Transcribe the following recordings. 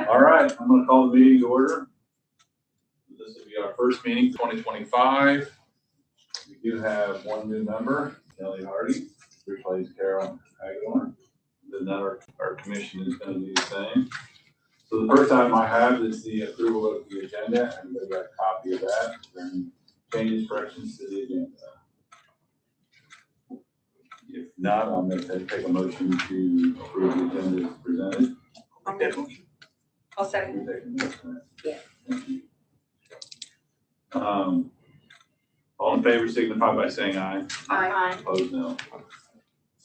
All right, I'm going to call the meeting to order. This will be our first meeting, 2025. We do have one new member, Kelly Hardy, replaced Carol Aguilar. Then our commission is going to be the same. So the first item I have is the approval of the agenda. Everybody got a copy of that. Is there any changes, corrections to the agenda? If not, I'm going to take a motion to approve the agenda as presented. I'll make that motion. I'll second. Yeah. Thank you. All in favor signify by saying aye. Aye. Opposed, no.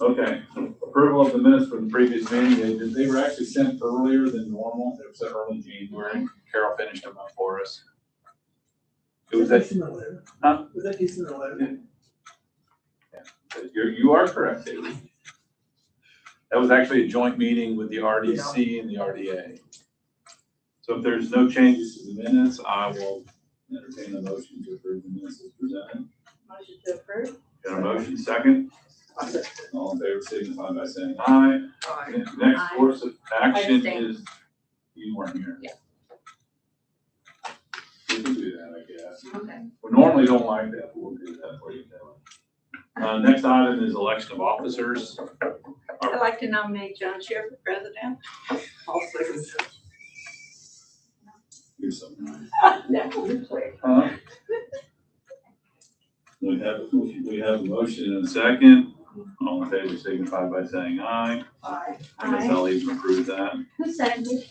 Okay, approval of the minutes from the previous meeting. They were actually sent earlier than normal. They were sent early January. Carol finished them up for us. It was that. Huh? Was that case in the letter? Yeah. You are correct, David. That was actually a joint meeting with the RDC and the RDA. So if there's no changes to the minutes, I will entertain a motion to approve the minutes as presented. Motion to approve. Got a motion, second? All in favor signify by saying aye. Aye. Next Aye. course of action abstain. is, you weren't here. Yeah. We can do that, I guess. Okay. We normally don't like that, but we'll do that for you, Kelly. Next item is election of officers. I'd like to nominate John Shear for president. I'll second that. Do something. That will be quick. We have a motion and a second. All in favor signify by saying aye. Aye. I guess I'll even approve that. Who seconded?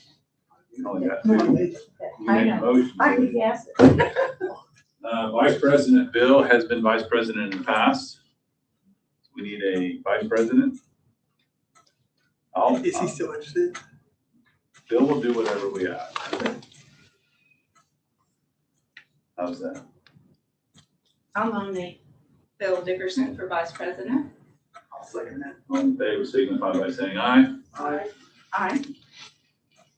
You only got two. You I made a know. motion. I could guess it. Vice President Bill has been vice president in the past. We need a vice president. Is he still interested? Bill will do whatever we ask. How's that? I'll nominate Bill Dickerson for vice president. I'll second that. All in favor signify by saying aye. Aye. Aye.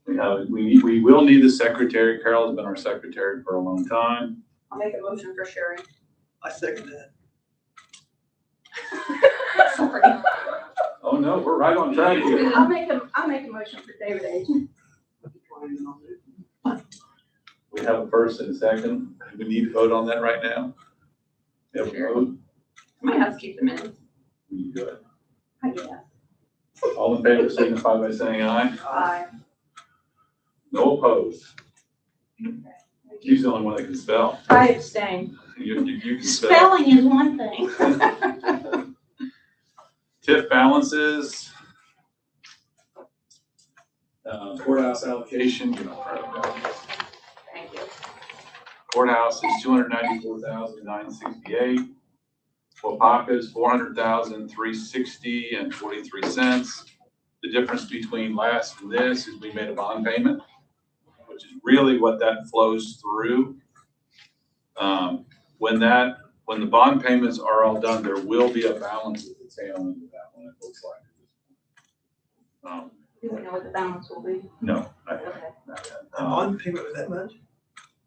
We will need a secretary. Carol has been our secretary for a long time. I'll make a motion for Sherry. I second that. Sorry. Oh no, we're right on track here. I'll make a motion for David Agent. We have a first and a second. Do we need to vote on that right now? We have a Sure. vote. Might have to keep the minutes. We do it. I guess. All in favor signify by saying aye. Aye. No opposed. She's the only one that can spell. I abstain. You can spell. Spelling is one thing. TIF balances. Courthouse allocation. You know, part of that. Thank you. Courthouse is $294,968. Wapaka's $400,360 and 43 cents. The difference between last and this is we made a bond payment, which is really what that flows through. When the bond payments are all done, there will be a balance at the tail end of that one, it looks like. Do we know what the balance will be? No, not Okay. yet, not yet. The bond payment was that much?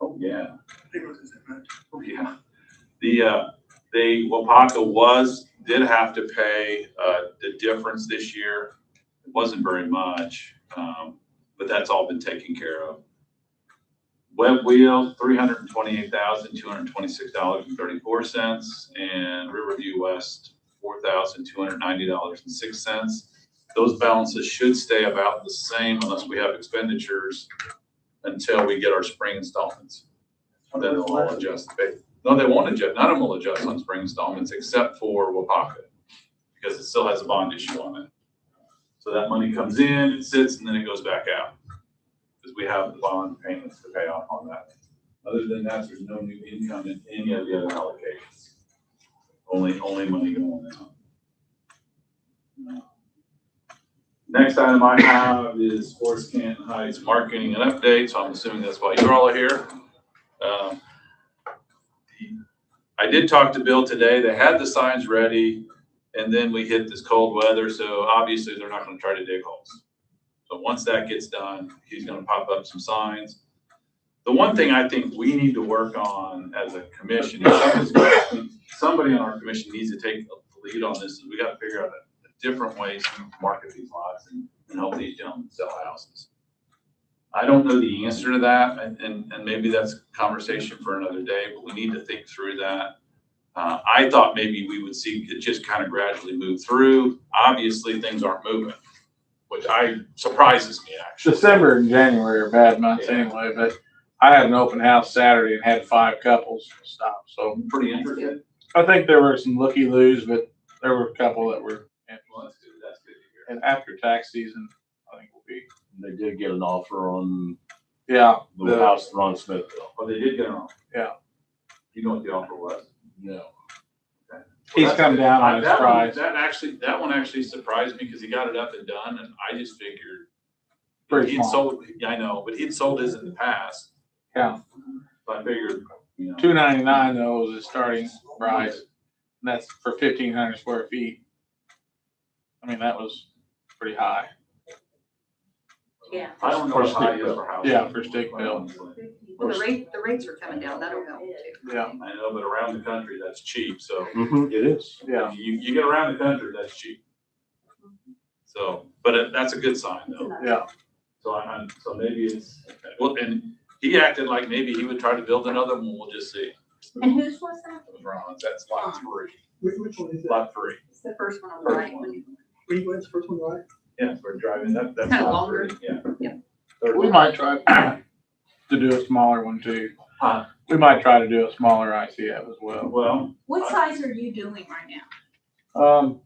Oh, yeah. Payment was that much? Oh, yeah. The Wapaka did have to pay the difference this year. It wasn't very much, but that's all been taken care of. Web Wheel, $328,226.34, and Riverview West, $4,290.06. Those balances should stay about the same unless we have expenditures until we get our spring installments. Then they'll all adjust. No, they won't adjust. None of them will adjust on spring installments except for Wapaka because it still has a bond issue on it. So that money comes in, it sits, and then it goes back out because we have the bond payments to pay off on that. Other than that, there's no new income in any of the other allocations. Only money going out. Next item I have is Forest Canton Heights marketing and update. So I'm assuming that's why you all are here. I did talk to Bill today. They had the signs ready, and then we hit this cold weather, so obviously they're not going to try to dig holes. So once that gets done, he's going to pop up some signs. The one thing I think we need to work on as a commission, somebody on our commission needs to take the lead on this, is we got to figure out different ways to market these lots and help these gentlemen sell houses. I don't know the answer to that, and maybe that's a conversation for another day, but we need to think through that. I thought maybe we would see it just kind of gradually move through. Obviously, things aren't moving, which surprises me, actually. December and January are bad months Yeah. anyway, but I had an open house Saturday and had 5 couples stop, so I'm pretty interested. I think there were some looky-loos, but there were a couple that were, Well, that's good. That's good to hear. and after tax season, I think will be, They did get an offer on yeah. the house Ron Smithville. Oh, they did get on. Yeah. You know what the offer was? No. He's come down on his That one- price. That one actually surprised me because he got it up and done, and I just figured Pretty he'd small. sold. Yeah, I know, but he'd sold his in the past. Yeah. So I figured, $299 though was the starting price, and that's for 1,500 square feet. I mean, that was pretty high. Yeah. I don't know For how high it stick is built. for houses. Yeah, for stick built. Well, the rates are coming down, that'll help too. Yeah, I know, but around the country, that's cheap, so Mm-hmm, it is. yeah. you get around the country, that's cheap. So, but that's a good sign though. Yeah. So maybe it's, well, and he acted like maybe he would try to build another one, we'll just see. And whose was that? It was Ron's, that's lot 3. Which one is that? Lot 3. It's the first one on the right. What's the first one, right? Yeah, we're driving, that's Kinda lot longer. 3, yeah. Yep. Third We one. might try to do a smaller one too. Huh? We might try to do a smaller ICF as well. Well, What size are you doing right now?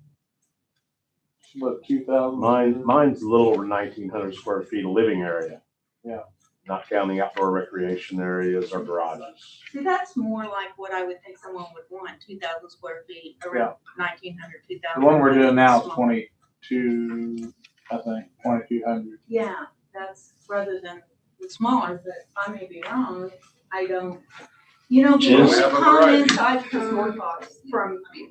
What, 2,000? Mine's a little over 1,900 square feet of living area. Yeah. Not counting outdoor recreation areas or garages. See, that's more like what I would think someone would want, 2,000 square feet, around 1,900, 2,000. The one we're doing now is 22, I think, 2,200. Yeah, that's rather than the smaller, but I may be wrong. I don't, you know, the Yes. only We have a variety. comments I've heard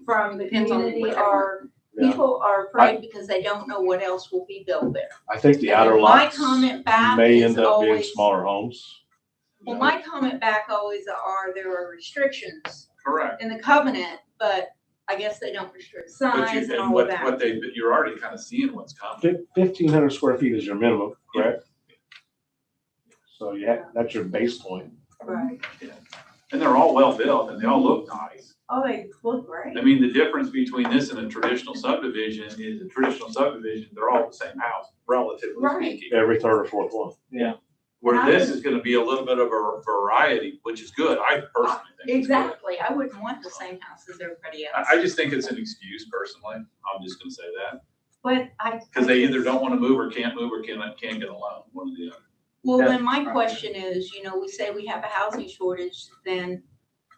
from the Depends on community what they are, Yeah. people are afraid because they don't know what else will be built there. I think the And outer my lots comment back may is end up being always- smaller homes. Well, my comment back always are, there are restrictions correct. in the covenant, but I guess they don't restrict But size and and all of that. but you're already kind of seeing what's coming. 1,500 square feet is your minimum, correct? So yeah, that's your base point. Right. And they're all well built and they all look nice. Oh, they look great. I mean, the difference between this and a traditional subdivision is a traditional subdivision, they're all the same house, relatively Right. speaking. Every third or fourth one. Where this is gonna be a little bit of a variety, which is good, I personally think. it's good. Exactly. I wouldn't want the same house as everybody else. I just think it's an excuse personally, I'm just gonna say that, But because they either don't wanna move or can't get a loan, one or the other. Well, Yeah. then my question is, you know, we say we have a housing shortage, then,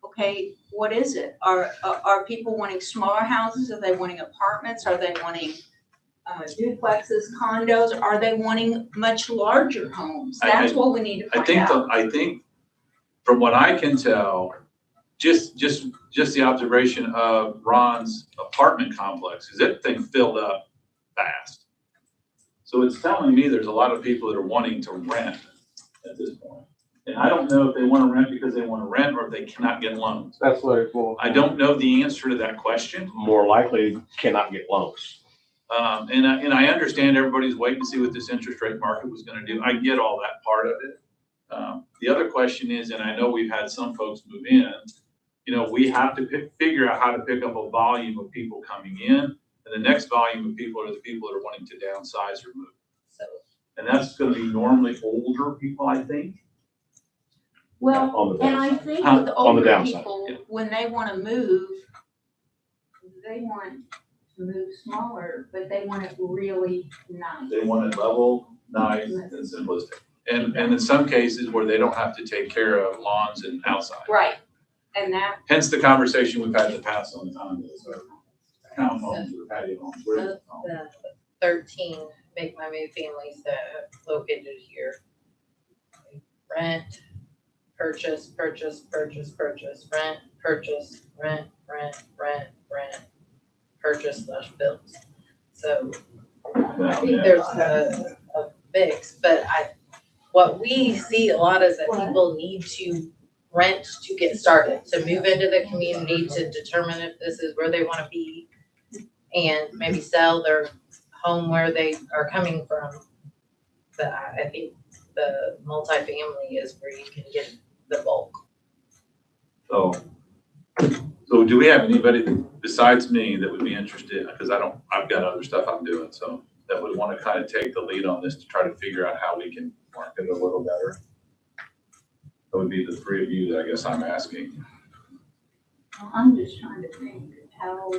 okay, what is it? Are people wanting smaller houses? Are they wanting apartments? Are they wanting duplexes, condos? Are they wanting much larger homes? That's what we need to I find think, out. I think, from what I can tell, just the observation of Ron's apartment complex, is that thing filled up fast. So it's telling me there's a lot of people that are wanting to rent at this point. And I don't know if they want to rent because they want to rent or if they cannot get loans. That's what it's for. I don't know the answer to that question. More likely cannot get loans. And I understand everybody's waiting to see what this interest rate market was gonna do. I get all that part of it. The other question is, and I know we've had some folks move in, you know, we have to figure out how to pick up a volume of people coming in. And the next volume of people are the people that are wanting to downsize or move. So, And that's gonna be normally older people, I think. well, On the and I downside. think Huh? with the On the older downside, people, yeah. when they wanna move, they want to move smaller, but they want it really nice. They want it level, nice, and simplistic. And in some cases where they don't have to take care of lawns and outside. Right, and that, Hence the conversation we've had in the past on the condos or townhomes or patio homes. Where is it? The 13 make my move families that are located here. Rent, purchase, purchase, purchase, purchase, rent, purchase, rent, purchase / bills. So I think there's a mix, but what we see a lot is that people need to rent to get started, to move into the community, to determine if this is where they want to be, and maybe sell their home where they are coming from. But I think the multifamily is where you can get the bulk. So do we have anybody besides me that would be interested? Because I've got other stuff I'm doing, so that would want to kind of take the lead on this to try to figure out how we can market it a little better. That would be the three of you that I guess I'm asking. Well, I'm just trying to think how,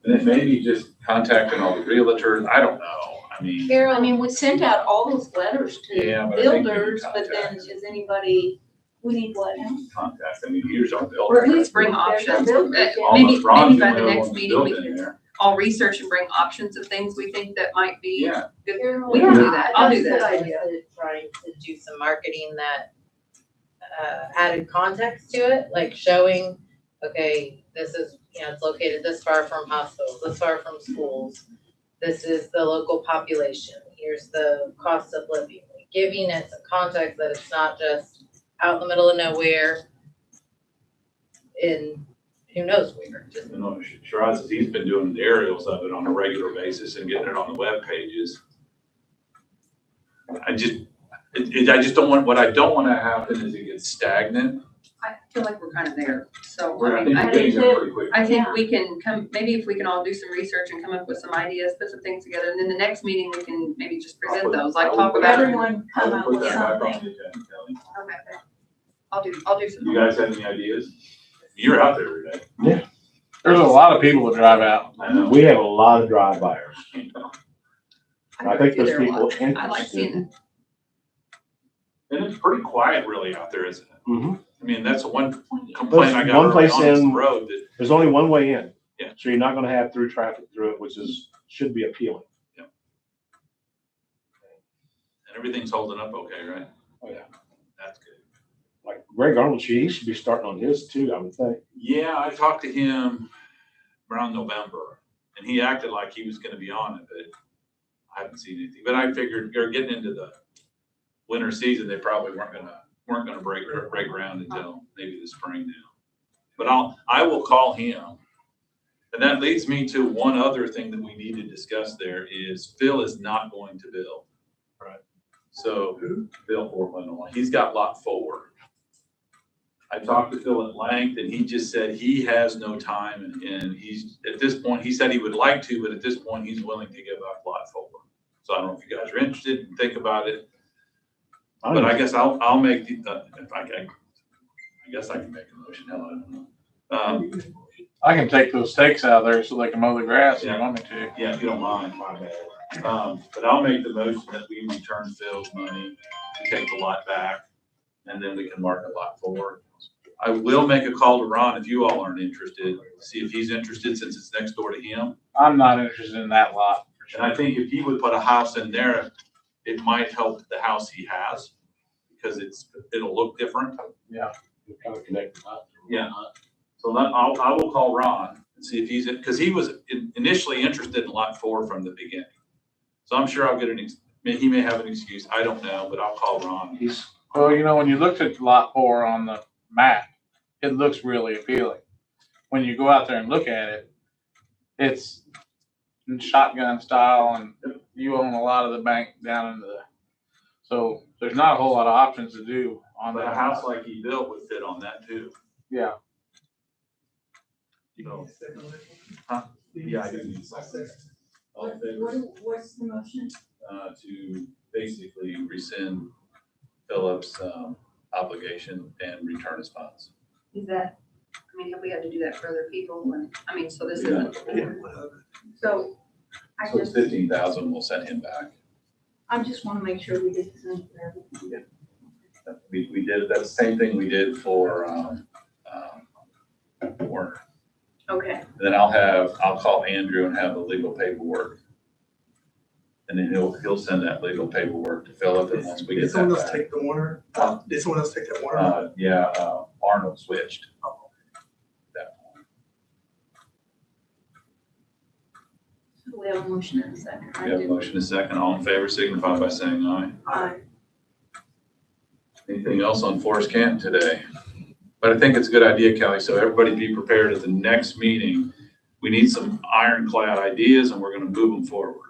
And then maybe just contacting all the realtors. I don't know. I mean, I mean, we sent out all those letters Yeah, to but I think we need builders, but then contacts. is anybody, we need what now? contact. I mean, here's our building. Or at least bring options. Builders, yeah. Maybe Ron's by the the only next one meeting, we building can there. all research and bring options of things we think that might be Yeah, good. We can do that. I'll do That's that. a good idea. Trying to do some marketing that added context to it, like showing, okay, this is, it's located this far from hospitals, this far from schools. This is the local population. Here's the cost of living. Like, giving it some context that it's not just out in the middle of nowhere in who knows where. Just you know, Shiraz says he's been doing the aerials of it on a regular basis and getting it on the web pages. I just don't want, what I don't want to happen is it gets stagnant. I feel like we're kind of there. So, We're, I I mean, think I we're think, getting there pretty quick. I think Yeah. we can come, maybe if we can all do some research and come up with some ideas, put some things together, and then the next meeting, we can maybe just present those, like talk about it. Everyone I come will up put with that back on something. the agenda, Kelly. Okay. I'll do some. You guys have any ideas? You're out there today. There's a lot of people that drive out. I know. We have a lot of drive buyers. I think do there's there a people lot. I like seeing interested. it. And it's pretty quiet really out there, isn't it? Mhm. I mean, that's the one complaint I got One early place on is the in- road that, There's only one way in. Yeah. So you're not gonna have through traffic through it, which should be appealing. and everything's holding up okay, right? Oh, yeah. That's good. Like Greg Arnold, he should be starting on his too, I would think. Yeah, I talked to him around November and he acted like he was gonna be on it, but I haven't seen anything. But I figured you're getting into the winter season, they probably weren't gonna break ground until maybe the spring now. But I will call him. And that leads me to one other thing that we need to discuss there is Phil is not going to build. Right. So Phil Portland, he's got lot 4. I talked to Phil at length and he just said he has no time and he's, at this point, he said he would like to, but at this point, he's willing to give up lot 4. So I don't know if you guys are interested and think about it, but I guess I'll make the, if I can, I guess I can make a motion, hell, I don't know. I can take those stakes out there so they can mow the grass if you Yeah. want me to. Yeah, if you don't mind, my bad. But I'll make the motion that we return Phil's money to take the lot back and then we can market lot 4. I will make a call to Ron if you all aren't interested, see if he's interested since it's next door to him. I'm not interested in that lot. for And I sure. think if he would put a house in there, it might help the house he has because it'll look different. You're kind of connected. Yeah. So I will call Ron and see if he's, because he was initially interested in lot 4 from the beginning. So I'm sure I'll get he may have an excuse, I don't know, but I'll call Ron. Well, when you looked at lot 4 on the map, it looks really appealing. When you go out there and look at it, it's shotgun style and you own a lot of the bank down into so there's not a whole lot of options to do on But that a house lot. like he built would fit on that too. Yeah. So, yeah, I do need a second. All in favor? What's the motion? To basically rescind Phillips' obligation and return his funds. Is that, have we had to do that for other people? So this Yeah. isn't. So I So it's just, 15,000, we'll send him back. I just want to make sure we did the same for everything. We did, that's the same thing we did for, Warner. Okay, And then I'll call Andrew and have the legal paperwork. And then he'll send that legal paperwork to Philip and once we Did get someone that else back. take the Warner? Huh? Did someone else take that Warner? Arnold switched. That one. so we have a motion in a second. We have a motion and a second. All in favor, signify by saying aye. Aye. Anything else on Forest Canton today? But I think it's a good idea, Kelly, so everybody be prepared at the next meeting. We need some ironclad ideas and we're gonna move them forward.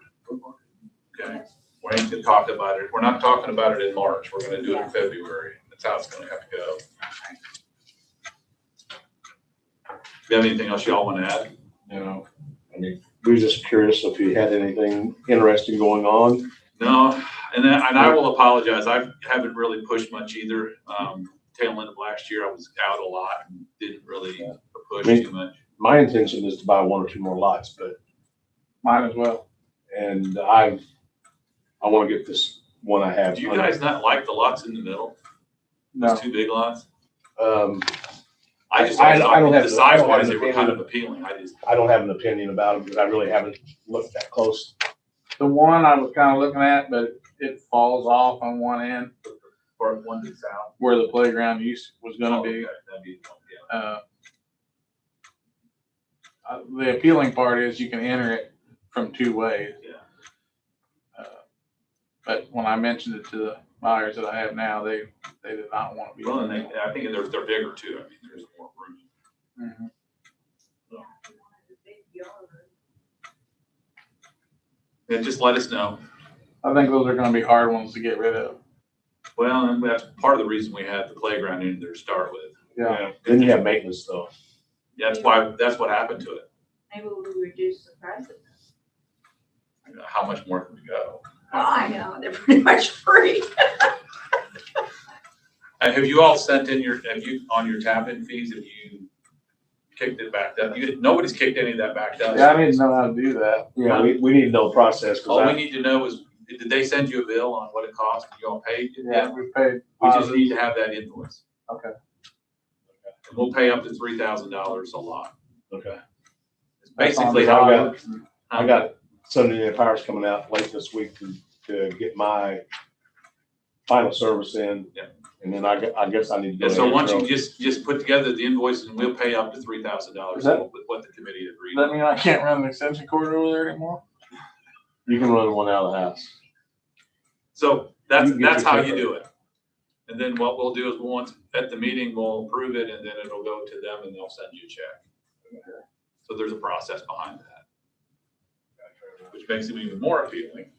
Okay, We ain't gonna talk about it. We're not talking about it in March. We're gonna do it in February. That's how it's gonna have to go. Do you have anything else y'all wanna add? You know, I mean, we were just curious if you had anything interesting going on. No, and I will apologize. I haven't really pushed much either. Tail end of last year, I was out a lot and didn't really push too much. My intention is to buy 1 or 2 more lots, but, Mine as well. and I want to get this one I have. Do you guys not like the lots in the middle? No. Those 2 big lots? I just I always don't thought have the the- size I don't have wise, an they were opinion. kind of appealing. I don't have an opinion about them because I really haven't looked that close. The one I was kind of looking at, but it falls off on one end Or one to the south. where the playground was gonna Oh, be. okay, that'd be the one, yeah. The appealing part is you can enter it from 2 ways. Yeah. But when I mentioned it to the buyers that I have now, they did not want to be. Well, and I think they're bigger too. I mean, there's more room. Mhm. And just let us know. I think those are gonna be hard ones to get rid of. Well, and that's part of the reason we had the playground in there to start with. Then you have maintenance though. That's what happened to it. Maybe we reduce the price of them. How much more can we go? Well, I know, they're pretty much free. And have you all sent in on your tap-in fees, have you kicked it back up? Nobody's kicked any of that back up. Yeah, I need to know how to do that. Yeah, we need to know the process. All we need to know is, did they send you a bill on what it cost? You all paid it? Yeah, we paid. We just need to have that invoice. Okay. And we'll pay up to $3,000 a lot. Okay. It's basically That's how on it. I got Sunday Night Powers coming out late this week to get my final service in. Yeah. And then I guess I need to go. And so ahead once and you just put together the invoices and we'll pay up to $3,000 Is that- with what the committee agreed. Does that mean I can't run an extension cord over there anymore? You can run one out of the house. So You can get that's your how check you ready. do it. And then what we'll do is once at the meeting, we'll approve it and then it'll go to them and they'll send you a check. So there's a process behind that, which makes it even more appealing.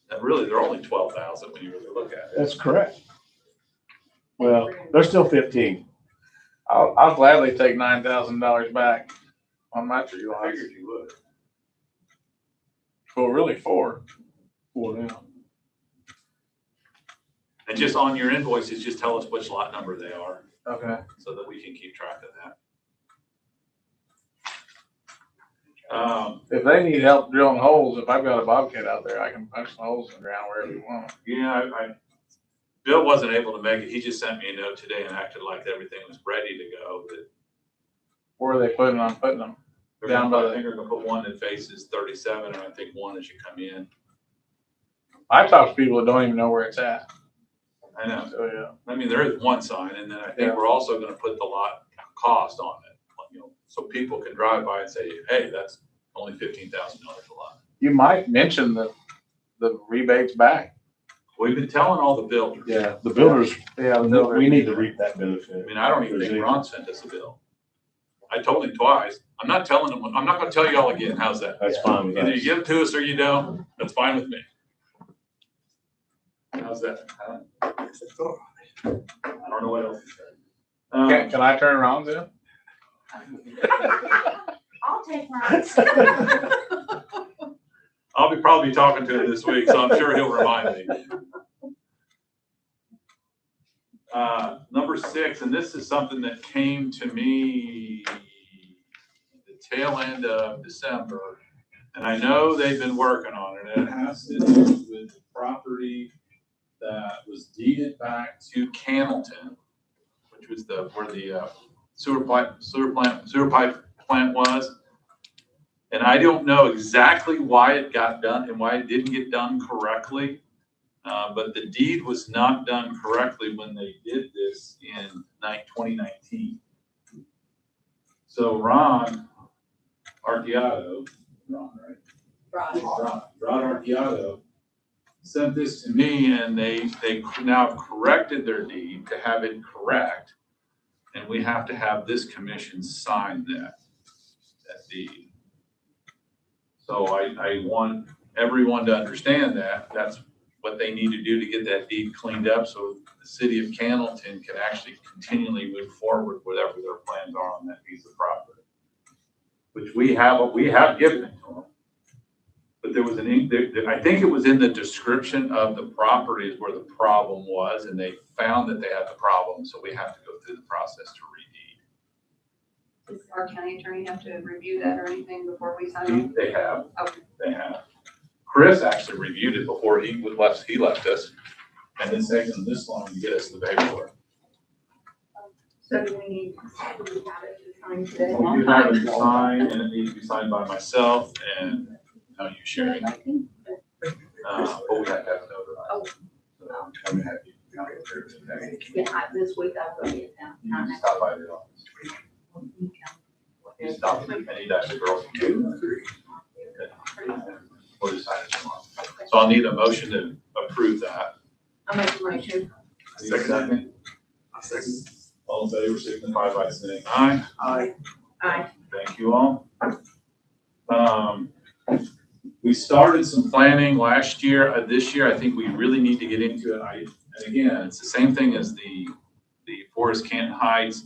And really, they're only 12,000 when you really look at it. That's correct. Well, they're still 15. I'll gladly take $9,000 back on my tree I lines. figured you would. Well, really 4. For now. And just on your invoices, just tell us which lot number they are Okay. so that we can keep track of that. If they need help drilling holes, if I've got a bobcat out there, I can punch the holes in the ground wherever you want. Yeah, Bill wasn't able to make it. He just sent me a note today and acted like everything was ready to go, but Where are they planning on putting them? they're Down by I the- think they're gonna put one that faces 37 and I think one as you come in. I talk to people that don't even know where it's at. I know. So, yeah. I mean, there is one sign and then I think Yeah. we're also gonna put the lot cost on it, you know, so people can drive by and say, hey, that's only $15,000 a lot. You might mention the rebates back. We've been telling all the builders. Yeah, the builders, Yeah. we need to reap that I benefit. mean, I don't even think Ron sent us a bill. I told him twice. I'm not telling him, I'm not gonna tell y'all again. How's that? That's fine with Either you us. give it to us or you don't. That's fine with me. How's that? I don't know what else to say. Can I turn around then? I'll take mine. I'll be probably talking to him this week, so I'm sure he'll remind me. Number 6, and this is something that came to me the tail end of December, and I know they've been working on it. And it has to do with the property that was deeded back to Camilton, which was where the sewer pipe plant was. And I don't know exactly why it got done and why it didn't get done correctly. But the deed was not done correctly when they did this in 2019. So Ron Archiato, right? Ron Archiato sent this to me and they now corrected their deed to have it correct. And we have to have this commission sign that deed. So I want everyone to understand that. That's what they need to do to get that deed cleaned up so the city of Cannleton can actually continually move forward with whatever their plans are on that piece of property. Which we have given it to them. But there was I think it was in the description of the properties where the problem was, and they found that they had the problem, so we have to go through the process to redeed. Does our county attorney have to review that or anything before we sign They have, Okay. they have. Chris actually reviewed it before he left us, and it's taken this long to get us the paperwork. So do we need to have it to sign today? We do have it signed, and it needs to be signed by myself and you, Sherry. But we have to have it notarized. Oh. So I'm gonna have you come here today. Yeah, this week I'll go get them. You can stop by the office. You stop and you ask the girls to do. We'll decide it tomorrow. So I'll need a motion to approve that. I'll make a motion. Second. All in favor, signify by saying aye. Aye. Thank you all. We started some planning last year. This year, I think we really need to get into it. And again, it's the same thing as the Forest Canton Heights.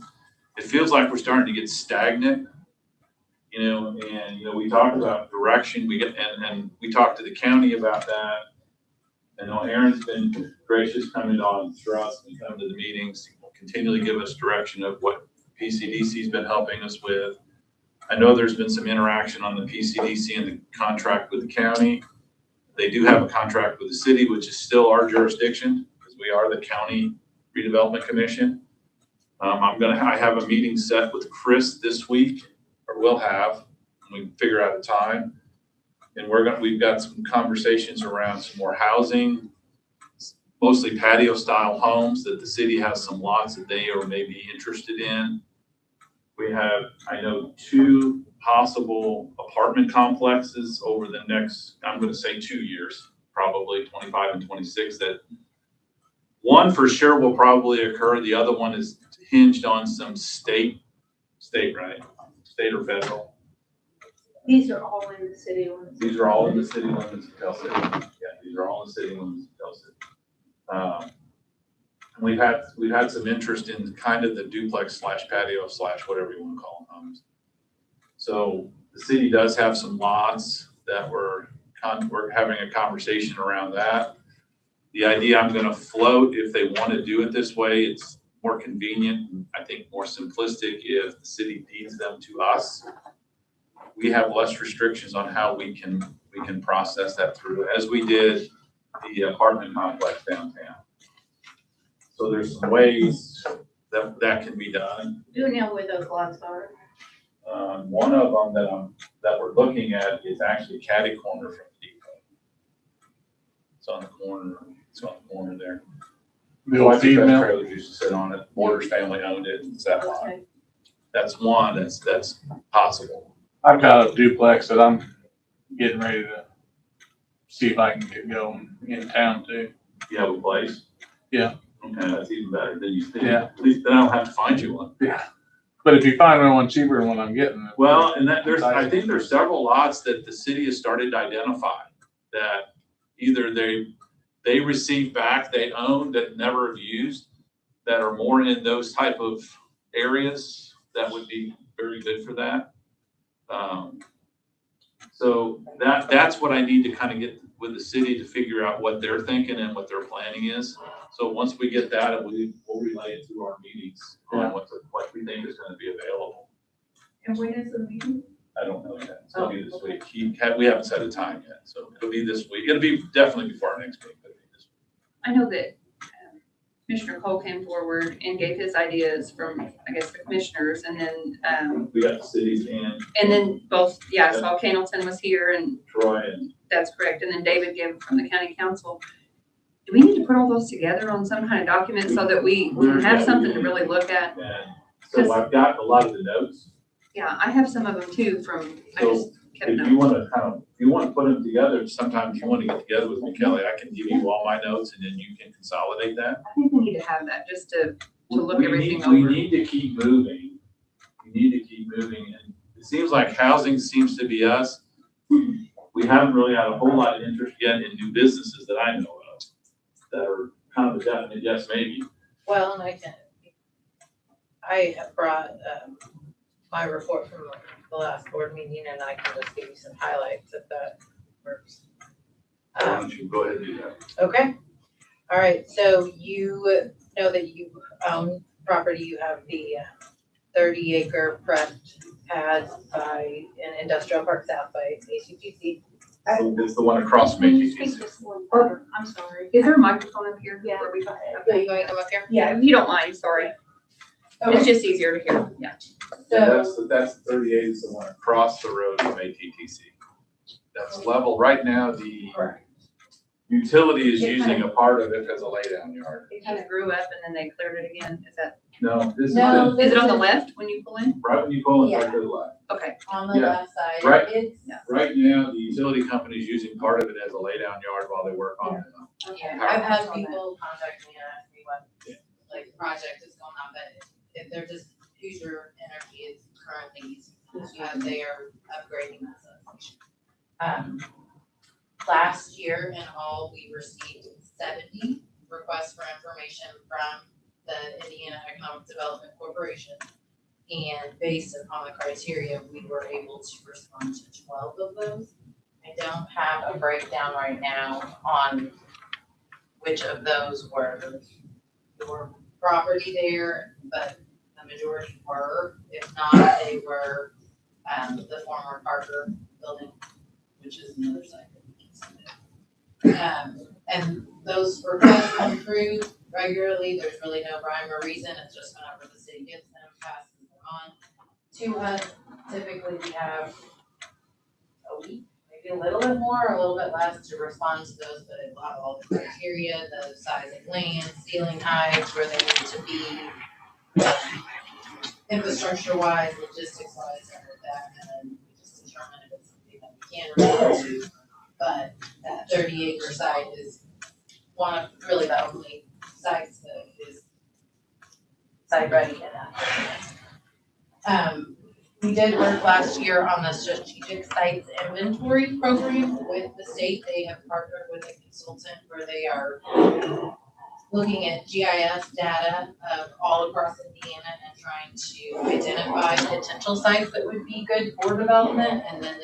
It feels like we're starting to get stagnant, and we talked about direction. And we talked to the county about that. And Aaron's been gracious coming on through us and come to the meetings. He will continually give us direction of what PCDC's been helping us with. I know there's been some interaction on the PCDC and the contract with the county. They do have a contract with the city, which is still our jurisdiction because we are the county redevelopment commission. I have a meeting set with Chris this week, or will have, when we figure out a time. And we've got some conversations around some more housing, mostly patio style homes that the city has some lots that they are maybe interested in. We have, I know, 2 possible apartment complexes over the next, I'm going to say 2 years, probably 25 and 26, that one for sure will probably occur. The other one is hinged on some state, right? State or federal. These are all in the city limits. These are all in the city limits of Tell City. Yeah, these are all in the city limits of Tell City. We've had some interest in kind of the duplex / patio / whatever you want to call them homes. So the city does have some lots that we're having a conversation around that. The idea I'm going to float, if they want to do it this way, it's more convenient, and I think more simplistic if the city deeds them to us. We have less restrictions on how we can process that through, as we did the apartment complex downtown. So there's some ways that can be done. Do you know where those lots are? One of them that we're looking at is actually catty corner from Depot. It's on the corner. It's on the corner there. The old feed mill. Trailers used to sit on it. Borders family owned it. It's that lot. Okay. That's one that's possible. I've got a duplex that I'm getting ready to see if I can get going in town too. You have a place? Yeah. Okay, that's even better than you think. Yeah. At least then I don't have to find you one. Yeah. But if you find one cheaper than what I'm getting. Well, and I think there's several lots that the city has started to identify that either they received back, they own that never have used, that are more in those type of areas that would be very good for that. So that's what I need to kind of get with the city to figure out what they're thinking and what their planning is. So once we get that, we'll relay it through our meetings on what we think is going to be available. And when is the meeting? I don't know yet. It's gonna be this week. We haven't set a time yet, so it'll be this week. It'll be definitely before our next meeting. I know that Commissioner Cole came forward and gave his ideas from, I guess, the commissioners, and then, We got the cities and then both, yeah, I saw Cannleton was here, and Troy and that's correct, and then David gave from the county council. Do we need to put all those together on some kind of document so that we have something to really look at? so I've got a lot of the notes. Yeah, I have some of them too from, I So just kept if them. you want to put them together, sometimes you want to get together with me, Kelly, I can give you all my notes and then you can consolidate that. I think we need to have that just to look We everything need- We over. need to keep moving. We need to keep moving, and it seems like housing seems to be us. we haven't really had a whole lot of interest yet in new businesses that I know of that are kind of a definite yes, maybe. Well, and I have brought, my report from the last board meeting, and I can just give you some highlights if that works. Why don't you go ahead and do that? Okay, all right, so you know that you own property, you have the 30-acre prepped pad by an industrial park south by ACTC. It's the one across from Can you speak ATTC. just a little louder? I'm sorry. Is there a microphone up here? Yeah. Where we- Yeah, you wanna come up here? Yeah, if you don't mind, sorry. It's just easier to hear, yeah. So, That's 38 is the one across the road from ATTC. That's level. Right now, the utility is using a part of it as a laydown yard. It kind of grew up and then they cleared it again. Is that, No, this is No. the- is it on the left when you pull in? right when you pull it right to the left. Okay. on the Yeah. left side, Right. it's, Right now, the utility company is using part of it as a laydown yard while they work on it. yeah, I've had people contact me and ask me what, like, project is going on, but if they're just future energy is currently using, they are upgrading that substation. Last year in all, we received 70 requests for information from the Indiana Economic Development Corporation. And based upon the criteria, we were able to respond to 12 of those. I don't have a breakdown right now on which of those were your property there, but the majority were. If not, they were the former Parker building, which is another site that we can send it. And those requests come through regularly. There's really no rhyme or reason. It's just whenever the city gets them, passes them on to us. Typically, we have a week, maybe a little bit more, a little bit less to respond to those, but it have all the criteria, the size of land, ceiling heights, where they need to be, infrastructure wise, logistics wise, and that, and then we just determine if it's something that we can respond to. But that 30-acre site is one of really the only sites that is site ready in that. We did work last year on the strategic sites inventory program with the state. They have partnered with a consultant where they are looking at GIS data all across Indiana and trying to identify potential sites that would be good for development. And then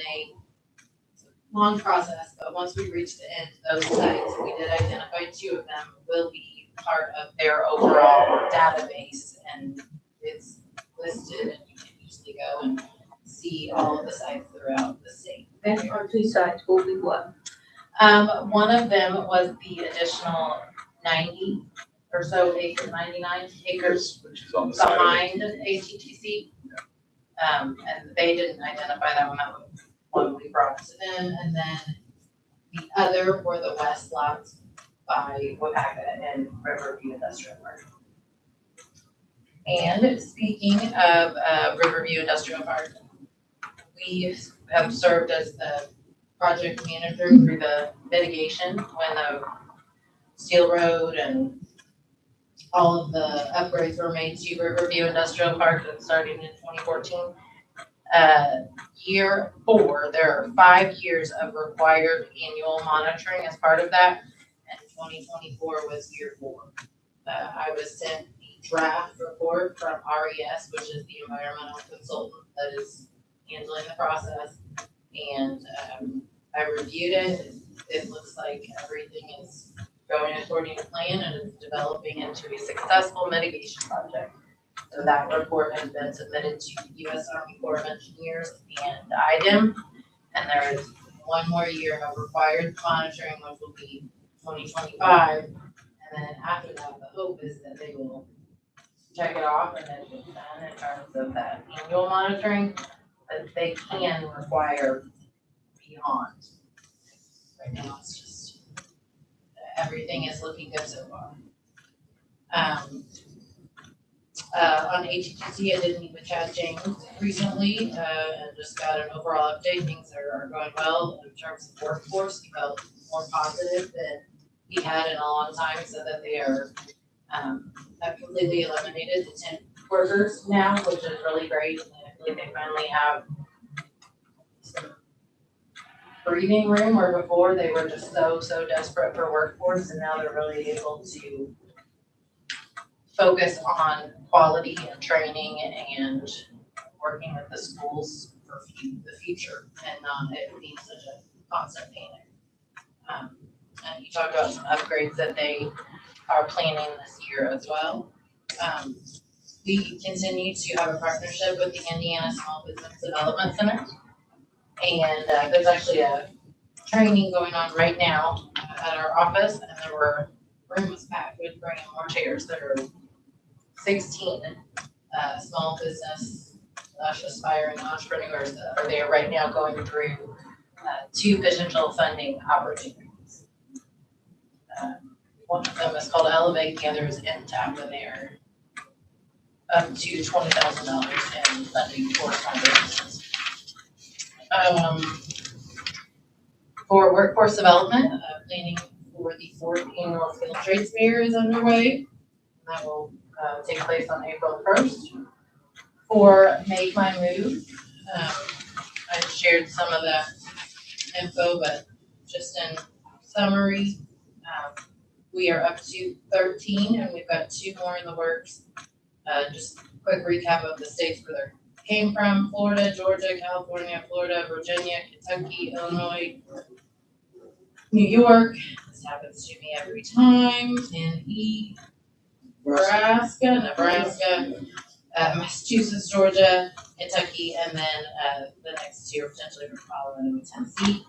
it's a long process, but once we reach the end of those sites, we did identify 2 of them will be part of their overall database, and it's listed, and you can usually go and see all of the sites throughout the state. And our 2 sites will be what? One of them was the additional 90 or so acres, 99 acres Which is on the side of behind ATTC. ATTC. And they didn't identify that one, that was one we brought to them, and then the other were the west lots by Wapaka and Riverview Industrial Park. And speaking of Riverview Industrial Park, we have served as the project manager through the mitigation when the Steel Road and all of the upgrades were made to Riverview Industrial Park that started in 2014. Year 4, there are 5 years of required annual monitoring as part of that, and 2024 was year 4. I was sent the draft report from RES, which is the environmental consultant that is handling the process, and I reviewed it. It looks like everything is going according to plan and it's developing into a successful mitigation project. So that report has been submitted to U.S. Army Corps of Engineers and IDEM, and there is 1 more year of required monitoring, which will be 2025. And then after that, the hope is that they will check it off and then it's done in terms of that annual monitoring, but they can require beyond. Right now, it's just, everything is looking good so far. On HTC, I did meet with Chad James recently, and just got an overall update. Things are going well in terms of workforce. He felt more positive than he had in a long time, so that they are, have completely eliminated the temp workers now, which is really great. And I feel like they finally have some breathing room where before they were just so desperate for workforce, and now they're really able to focus on quality and training and working with the schools for the future and not it being such a constant panic. And you talked about some upgrades that they are planning this year as well. We continue to have a partnership with the Indiana Small Business Development Center. And there's actually a training going on right now at our office, and room was packed. We'd bring in more chairs. There are 16 small business aspiring entrepreneurs that are there right now going through 2 potential funding opportunities. One of them is called Elevate, the other is NTAP, and they're up to $20,000 in funding for small businesses. For workforce development, planning for the 4th annual Skilled Trades Fair is underway. That will take place on April 1st. For Make My Move, I shared some of that info, but just in summary, we are up to 13 and we've got 2 more in the works. Just a quick recap of the states where they came from: Florida, Georgia, California, Florida, Virginia, Kentucky, Illinois, New York. This happens to me every time. Tennessee, Nebraska, Massachusetts, Georgia, Kentucky, and then the next 2 are potentially from Colorado and Tennessee.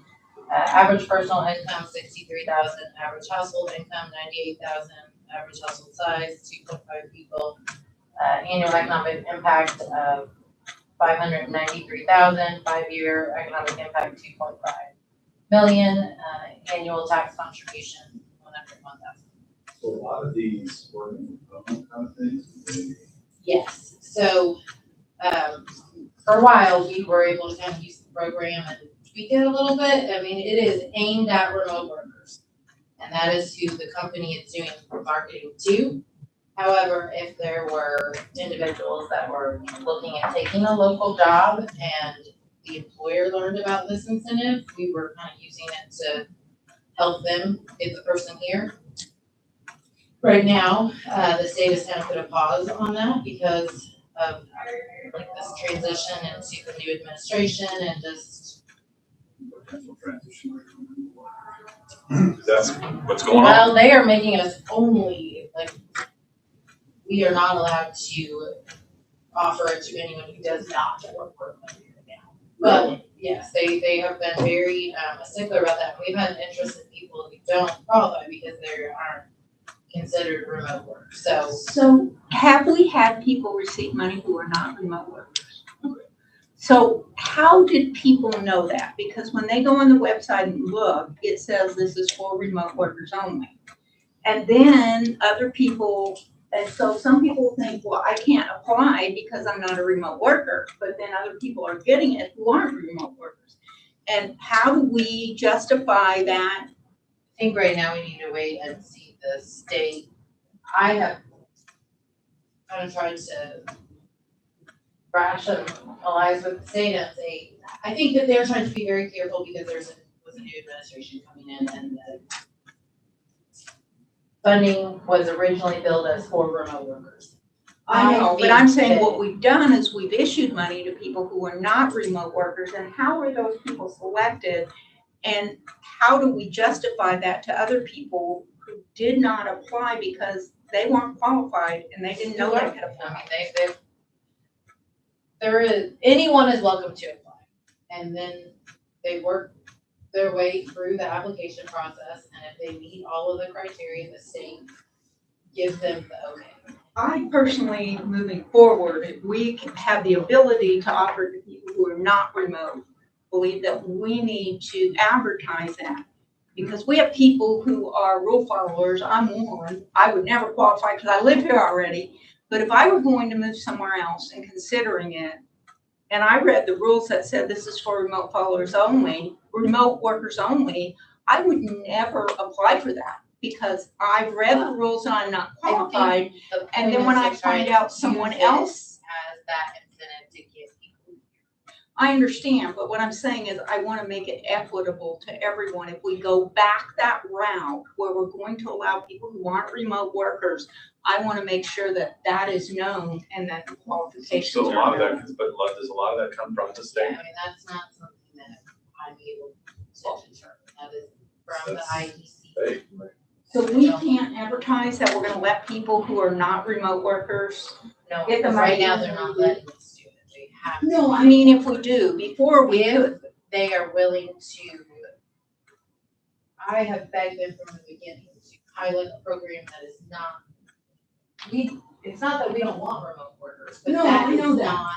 Average personal income, 63,000. Average household income, 98,000. Average household size, 2.5 people. Annual economic impact of 593,000. 5-year economic impact, 2.5 million. Annual tax contribution, 101,000. So a lot of these were kind of things. Yes. So for a while, we were able to kind of use the program and tweak it a little bit. I mean, it is aimed at remote workers, and that is who the company is doing marketing to. However, if there were individuals that were looking at taking a local job and the employer learned about this incentive, we were kind of using it to help them get the person here. Right now, the state has kind of put a pause on that because of like this transition into the new administration and just. Potential transition. That's what's going on. Well, they are making us only, like, we are not allowed to offer it to anyone who does not work for them right now. But yes, they have been very stickler about that. We've had interest in people who don't qualify because they aren't considered remote work. So have we had people receive money who are not remote workers? So how did people know that? Because when they go on the website and look, it says this is for remote workers only. And then other people, and so some people think, well, I can't apply because I'm not a remote worker, but then other people are getting it who aren't remote workers. And how do we justify that? I think right now we need to wait and see the state. I have kind of tried to rationalize with the state and say, I think that they're trying to be very careful because was a new administration coming in and the funding was originally billed as for remote workers. I know, but I'm saying what we've done is we've issued money to people who are not remote workers, and how are those people selected? And how do we justify that to other people who did not apply because they weren't qualified and they didn't know they could apply? I mean, anyone is welcome to apply. And then they work their way through the application process, and if they meet all of the criteria, the state gives them the okay. I personally, moving forward, if we have the ability to offer to people who are not remote, believe that we need to advertise that. Because we have people who are rule followers. I'm one. I would never qualify because I live here already. But if I were going to move somewhere else and considering it, and I read the rules that said this is for remote followers only, remote workers only, I would never apply for that because I've read the rules and I'm not qualified. And then when I find out someone else has that incentive to get people. I understand, but what I'm saying is I want to make it equitable to everyone. If we go back that route where we're going to allow people who aren't remote workers, I want to make sure that that is known and that the qualifications So a are lot of known. that, but does a lot of that come from the Yeah, state? I mean, that's not something that I'm able to determine. That is from the IEC. Hey, So we can't advertise that we're going to let people who are not remote workers. No, Get the because right money. now they're not letting us do it. They have to. No, I mean, if we do, before we could. If they are willing to, I have begged them from the beginning to pilot a program that is not, it's not that we don't want remote workers, but No, that I is know that. not.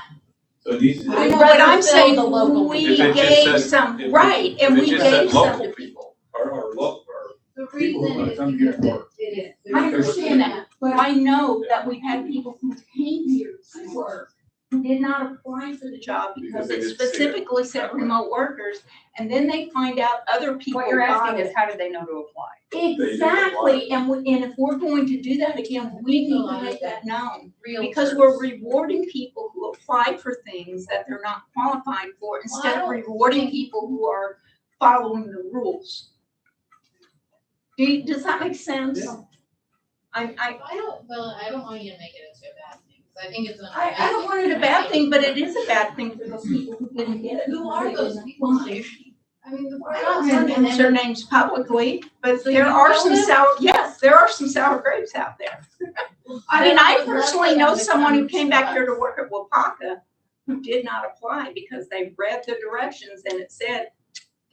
So it needs to. I We'd know, but rather I'm fill saying the local we If it just gave said- some, if it- right, and if it we just said gave some local to people. Or local, or The People who reason wanna is come here because and work. it is. I understand that, but I know that we've had people who came here to work who did not apply for the job because Because they it didn't see it. specifically said remote workers, and then they find out other people What you're got asking it. is how did they know to apply? Exactly, and if we're going to do that again, we need to make that known. Because Realtors. we're rewarding people who apply for things that they're not qualified for instead of rewarding people who are following the rules. Does that make sense? Yeah. I don't want you to make it into a bad thing, because I think it's. I don't want it a bad thing, but it is a bad thing for those people who didn't get it. Who are those people? I mean, we're I not don't sending mention their them. names publicly, but So there you are know some them? yes, there are some sour grapes out there. I mean, I personally know someone who came back here to work at Wapaka who did not apply because they read the directions and it said,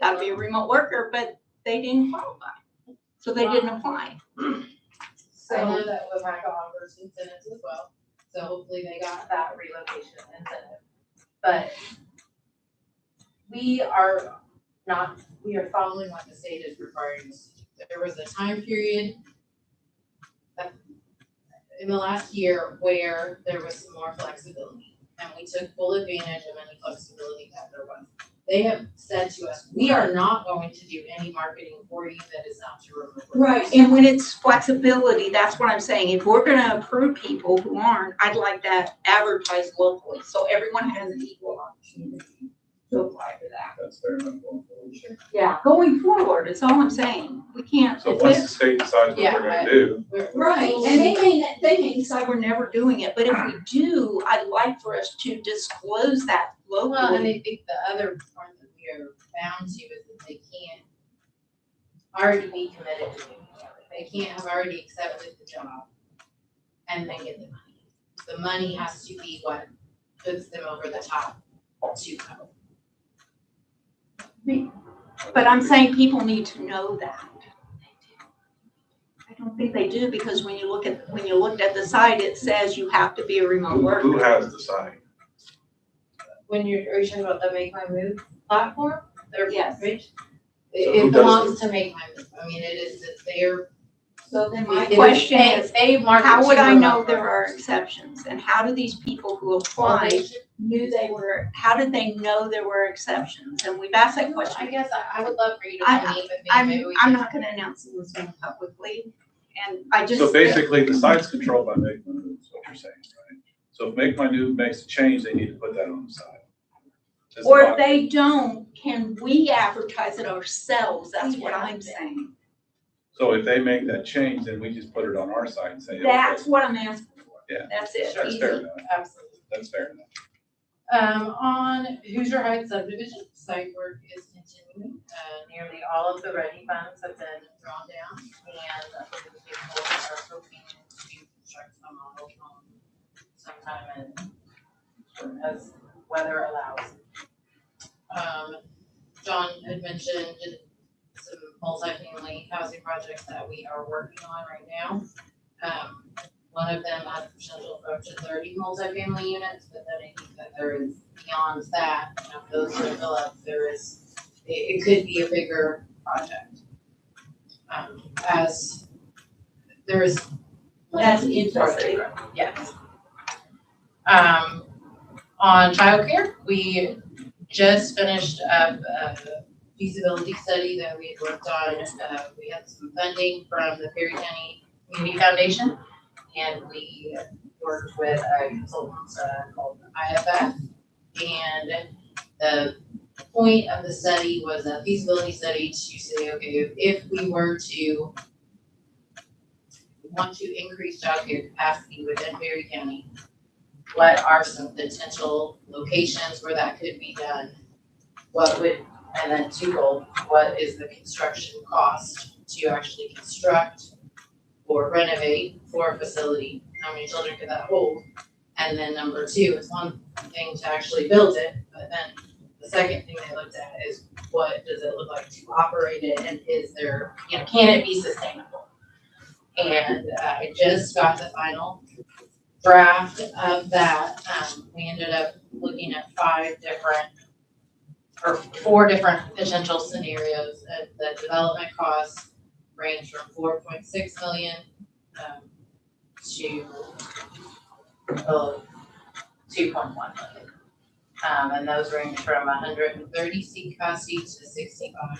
gotta be a remote worker, but they didn't qualify. So they didn't apply. I know So, that Wapaka offers incentives as well, so hopefully they got that relocation incentive. But we are following what the state is requiring us to do. There was a time period in the last year where there was some more flexibility, and we took full advantage of any flexibility that there was. They have said to us, we are not going to do any marketing for you that is not to remote workers. right, and when it's flexibility, that's what I'm saying. If we're gonna approve people who aren't, I'd like that advertised locally, so everyone has an equal opportunity to apply for that. that's fair enough. Yeah, going forward, is all I'm saying. We can't. So if once it- the state decides what Yeah, they're gonna do, We're Right, and they may decide we're never doing it, but if we do, I'd like for us to disclose that Well, and locally. I think the other part that we are bound to is that they can't already be committed to doing it. They can't have already accepted the job and then get the money. The money has to be what puts them over the top to go. But I'm saying people need to know that. I don't think they do, because when you looked at the site, it says you have to be a remote worker. who has the site? Are you talking about the Make My Move platform? Their Yes. page? So who It does belongs to Make My Move. I mean, it is, it's their. So then my it is- question they- is, they market how would to I know remote there are workers. exceptions? And how do these people who Well, apply they should- how did they know there were exceptions? And we've asked that I question. guess I would love for you to I- come meet with me. I'm Maybe we I'm can- not gonna announce it was done publicly, and I just. So basically, the site's controlled by Make My Move, is what you're saying, right? So if Make My Move makes a change, they need to put that on the site. That's Or about- if they don't, can we advertise it ourselves? That's what I'm saying. So if they make that change, then we just put it on our site and say, okay, That's what I'm asking for. Yeah. That's it. that's Easy. fair enough, Absolutely. that's fair enough. On Hoosier Heights subdivision, site work is continuing. Nearly all of the ready funds have been drawn down, and the people are hoping to construct some model home sometime as weather allows. John had mentioned some multifamily housing projects that we are working on right now. One of them has potential for up to 30 multifamily units, but then I think that there is beyond that, if those develop, it could be a bigger project. As there is. That's interesting. Yes. On childcare, we just finished up a feasibility study that we had worked on. We had some funding from the Perry County Community Foundation, and we worked with a consultant called IFF. And The point of the study was a feasibility study to say, okay, if we were to want to increase childcare capacity within Perry County, what are some potential locations where that could be done? What would, and then twofold, what is the construction cost to actually construct or renovate for a facility? How many children could that hold? And then number two, it's one thing to actually build it, but then the second thing they looked at is what does it look like to operate it, and is there, can it be sustainable? And I just got the final draft of that. We ended up looking at four different potential scenarios. The development costs range from 4.6 million to 2.1 million. And those range from 130 seat capacity to 65.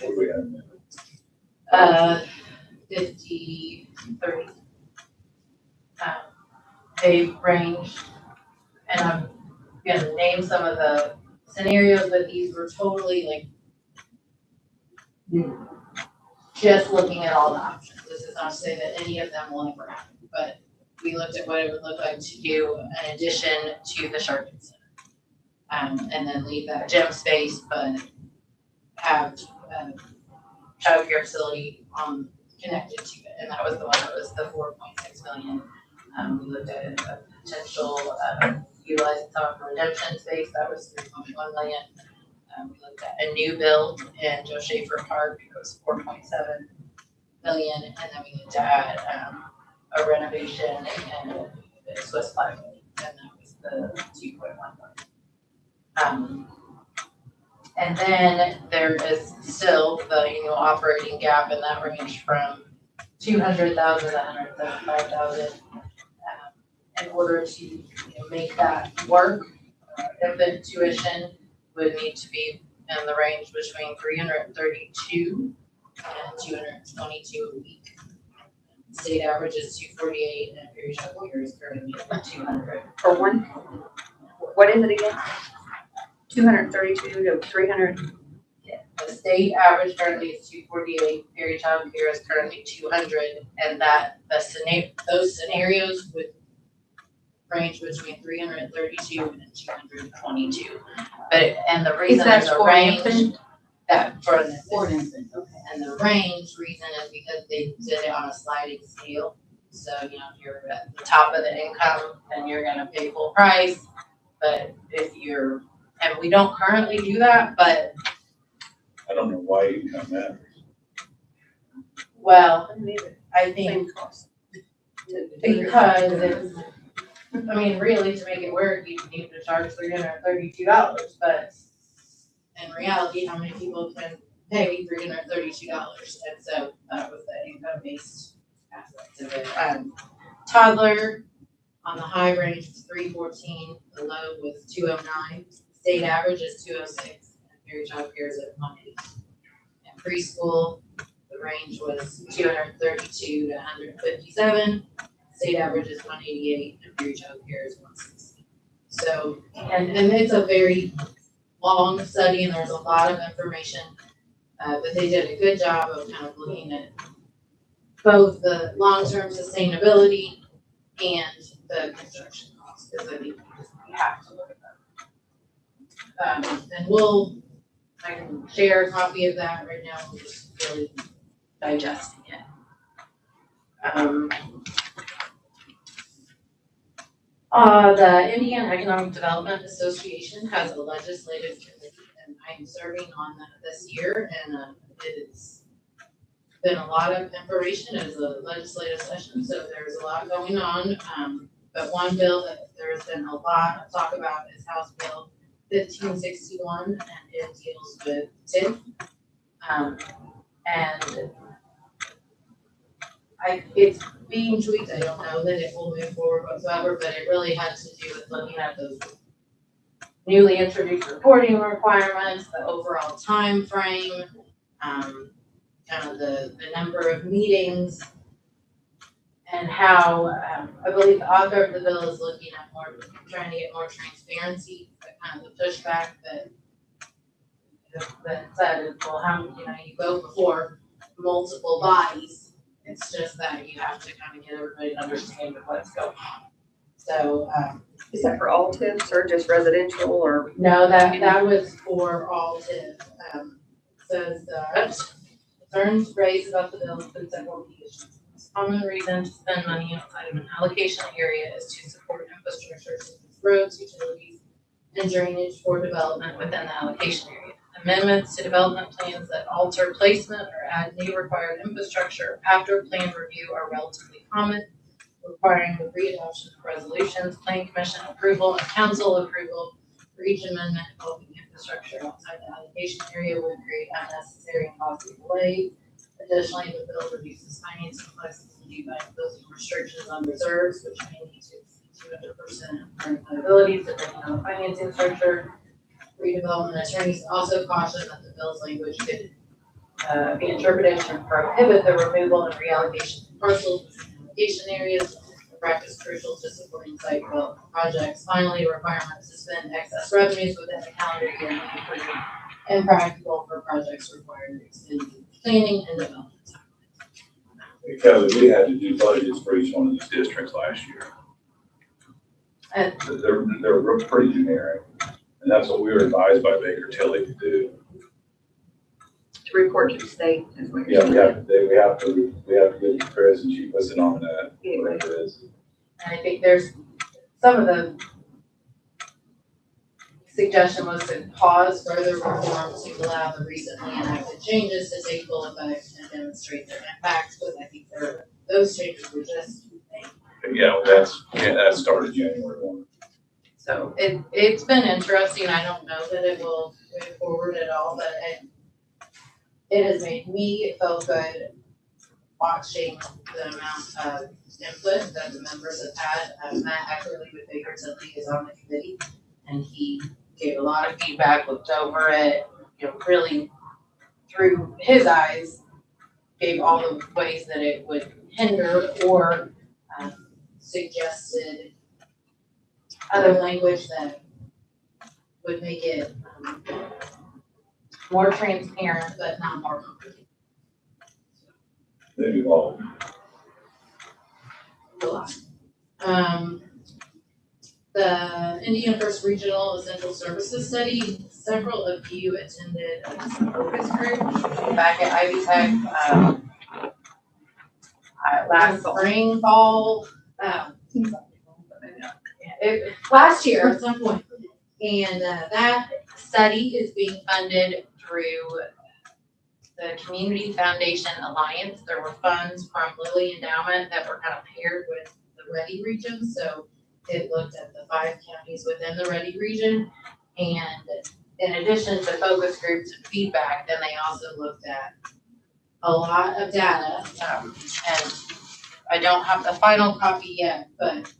50, 30. They range, and I'm gonna name some of the scenarios, but these were totally just looking at all the options. This is not to say that any of them will ever happen, but we looked at what it would look like to do an addition to the Sharkin Center. And then leave that gym space, but have a childcare facility connected to it. And that was the one that was the 4.6 million. We looked at a potential utilizing some of the redemption space, that was 3.1 million. We looked at a new build in Joe Schaefer Park, it was 4.7 million. And then we looked at a renovation in Swiss Flag, and that was the 2.1 million. And then there is still the annual operating gap, and that range from 200,000 to 175,000. In order to make that work, infant tuition would need to be in the range between 332 and 222 a week. State average is 248, and Perry Childcare is currently at 200. For one, what is it again? 232 to 300? Yeah, the state average currently is 248, Perry Childcare is currently 200, and that those scenarios would range between 332 and 222. And the reason there's a range that for an infant, okay. And the range reason is because they did it on a sliding scale. So, if you're at the top of the income, then you're gonna pay full price. But and we don't currently do that, but. I don't know why income matters. Well, I think because it's, really to make it work, you need to charge $332, but in reality, how many people can pay $332? And so that was the income-based aspect of it. Toddler on the high range was 314, the low was 209. State average is 206, and Perry Childcare is at 180. And preschool, the range was 232 to 157. State average is 188, and Perry Childcare is 160. So, and it's a very long study, and there's a lot of information, but they did a good job of kind of looking at both the long-term sustainability and the construction costs, because I think we have to look at that. And I can share a copy of that right now. We're just really digesting it. The Indiana Economic Development Association has a legislative committee, and I'm serving on that this year, and it's been a lot of information as a legislative session, so there's a lot going on. But one bill that there's been a lot of talk about is House Bill 1561, and it deals with TIF. And it's being tweaked. I don't know that it will move forward whatsoever, but it really had to do with looking at those newly introduced reporting requirements, the overall time frame, kind of the number of meetings, and how I believe the author of the bill is looking at trying to get more transparency, but kind of the pushback that been said is, well, how, you go before multiple bodies. It's just that you have to kind of get everybody to understand what's going on. So, Is that for all tips or just residential or? no, that was for all TIF. Says that concerns raised about the bill include several conditions. The most common reason to spend money outside of an allocation area is to support infrastructure such as roads, utilities, and drainage for development within the allocation area. Amendments to development plans that alter placement or add new required infrastructure after plan review are relatively common, requiring the re-adoption of resolutions, plan commission approval, and council approval for each amendment involving infrastructure outside the allocation area would create unnecessary and costly delay. Additionally, the bill reduces financing flexibility by imposing restrictions on reserves, which may lead to 200% of current liabilities depending on the financing structure. Redevelopment attorneys also caution that the bill's language could be interpreted to prohibit the removal and reallocation of parcels within allocation areas, a practice crucial to supporting site development projects. Finally, requirements to spend excess revenues within the calendar year may prove impractical for projects requiring extensive planning and development. Because we had to do budgets for each one of these districts last year. And They're pretty generic, and that's what we were advised by Baker Tilly to do. To report to the state is what Yeah, you're we have to do Chris, and she puts it on that, whatever it is. I think there's some of the suggestion was to pause further reforms to allow the recently enacted changes to take full effect and demonstrate their impacts, but I think those changes were just made. Yeah, that started January 1. So it's been interesting. I don't know that it will move forward at all, but it has made me feel good watching the amount of input that the members have had. Matt Eckerly with Baker Tilly is on the committee, and he gave a lot of feedback, looked over it, really through his eyes, gave all the ways that it would hinder or suggested other language that would make it more transparent, but not more complicated. Maybe all. The Indiana First Regional Essential Services Study, several of you attended a focus group back at Ivy Tech last spring, fall, last year at some point. And that study is being funded through the Community Foundation Alliance. There were funds from Lilly Endowment that were kind of paired with the Ready region. So it looked at the 5 counties within the Ready region. And in addition to focus groups and feedback, then they also looked at a lot of data. And I don't have the final copy yet, but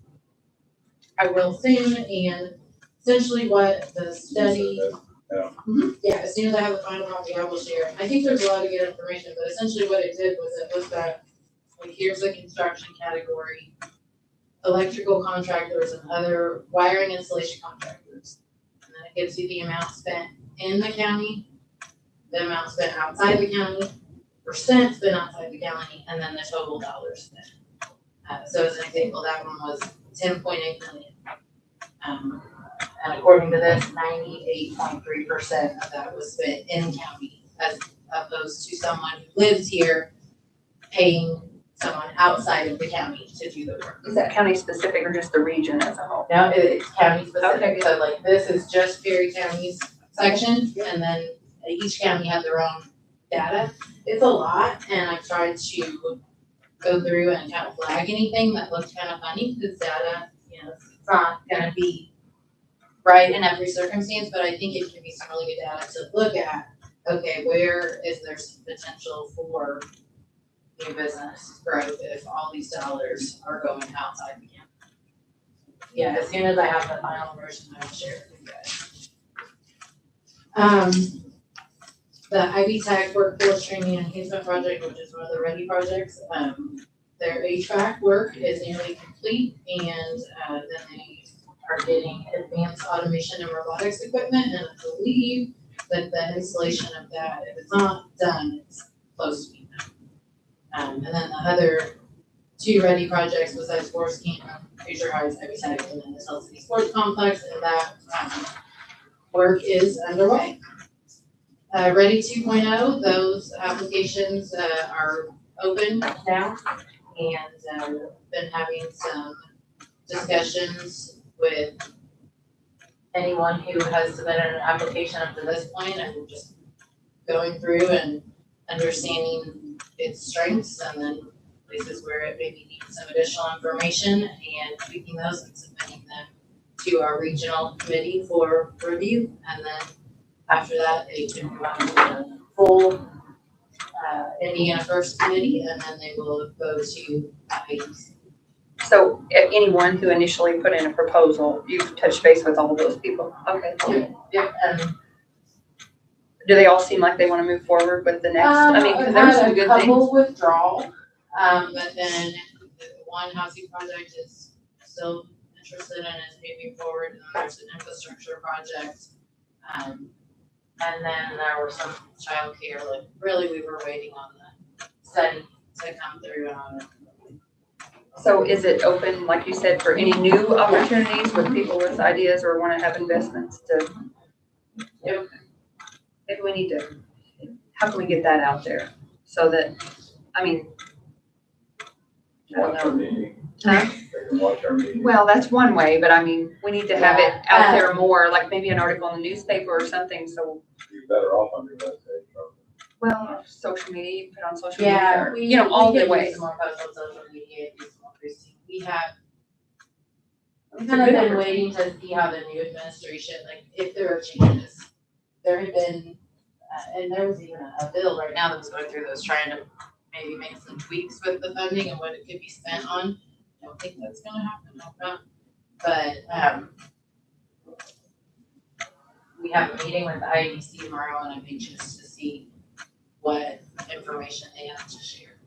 I will soon. And essentially what the study, yeah, as soon as I have the final copy, I will share. I think there's a lot of good information, but essentially what it did was it looked at, like, here's the construction category, electrical contractors and other wiring installation contractors. And then it gives you the amount spent in the county, the amount spent outside the county, percent spent outside the county, and then the total dollars spent. So as an example, that one was 10.8 million. And according to this, 98.3% of that was spent in county, as opposed to someone who lives here paying someone outside of the county to do the work. Is that county specific or just the region as a whole? Now it's county specific, Okay. so like this is just Perry County's section, and then each county had their own data. It's a lot, and I tried to go through and kind of flag anything that looked kind of funny, because data, it's not gonna be right in every circumstance, but I think it can be some really good data to look at. Okay, where is there some potential for new business growth if all these dollars are going outside the county? Yeah, as soon as I have the final version, I will share it with you guys. The Ivy Tech Workforce Training and Enhancement Project, which is one of the Ready projects, their HVAC work is nearly complete, and then they are getting advanced automation and robotics equipment, and I believe but the installation of that, if it's not done, it's close to being done. And then the other two ready projects besides Forest Camp, Fraser Heights, Ivy Tech, and then the South City Sports Complex, and that work is underway. Ready 2.0, those applications are open now, and been having some discussions with anyone who has submitted an application up to this point, and we're just going through and understanding its strengths, and then places where it maybe needs some additional information, and tweaking those and submitting them to our regional committee for review. And then after that, they can run the full Indiana First Committee, and then they will go to IEC. So anyone who initially put in a proposal, you've touched base with all of those people? Okay. Yep, and Do they all seem like they want to move forward with the next? I mean, because there were some good a things. couple withdrawal, but then the one housing project is still interested and is moving forward, and then there's an infrastructure project. And then there were some childcare, like really we were waiting on the study to come through on it. So is it open, like you said, for any new opportunities with people with ideas or want to have investments to? Yep. Maybe we need to, how can we get that out there so that, I mean. I don't Watch our know. meeting. Huh? They can watch our meeting. Well, that's one way, but I mean, we need to have it out there more, like maybe an article in the newspaper or something, so. You're better off on your website, probably. Well, social media, you put on social Yeah, media, or, you know, all the ways. More posts on social media, do some more posting. We have It's a kind of good been opportunity. waiting to see how the new administration, like, if there are changes. There had been, and there was even a bill right now that was going through that was trying to maybe make some tweaks with the funding and what it could be spent on. I don't think that's gonna happen, I don't know. But, we have a meeting with the IEDC tomorrow, and I'm anxious to see what information they have to share.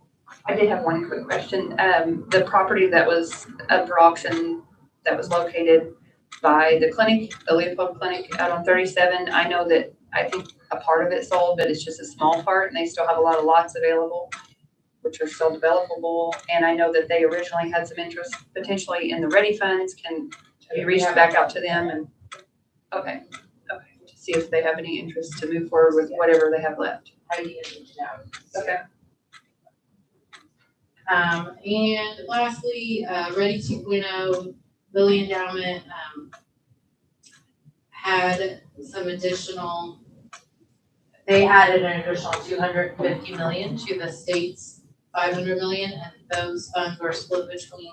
I did have one quick question. The property that was up for auction, that was located by the clinic, the Leopold Clinic out on 37, I know that, I think a part of it sold, but it's just a small part, and they still have a lot of lots available, which are still developable. And I know that they originally had some interest potentially in the ready funds. Have you reached back out to them? And okay, to see if they have any interest to move forward with whatever they have left. IEDC reached out. Okay. And lastly, Ready 2.0, Lilly Endowment, had some additional, they added an additional 250 million to the state's 500 million, and those funds were split between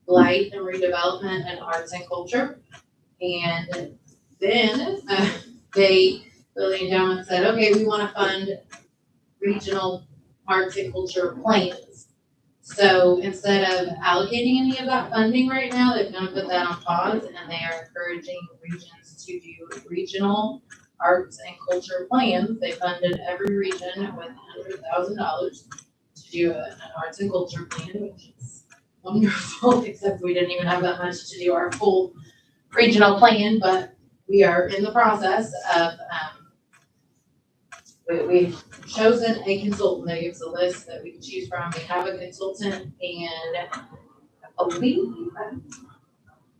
blight and redevelopment and arts and culture. And then Lilly Endowment said, okay, we want to fund regional arts and culture plans. So instead of allocating any of that funding right now, they've kind of put that on pause, and they are encouraging regions to do regional arts and culture plans. They funded every region with $100,000 to do an arts and culture plan, which is wonderful, except we didn't even have that much to do our full regional plan, but we are in the process of, we've chosen a consultant. They give us a list that we can choose from. We have a consultant, and I believe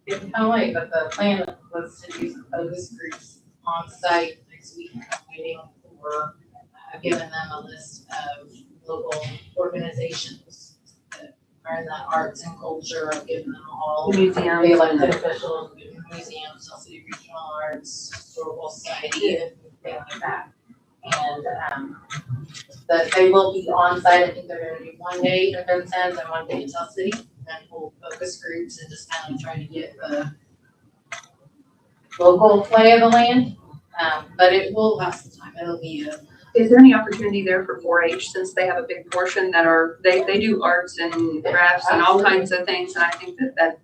it's kind of late, but the plan was to do some focus groups on site next week, waiting for, giving them a list of local organizations that are in the arts and culture, giving them all Museums. the elected officials, museums, South City Regional Arts, Historical Society, and things like that. And that they will be on site. I think they're gonna do one day in Vincennes and one day in South City, and hold focus groups and just kind of try to get the local lay of the land. But it will last some time. It'll be a, Is there any opportunity there for 4-H, since they have a big portion that are, they do arts and crafts and all kinds of things, and I think that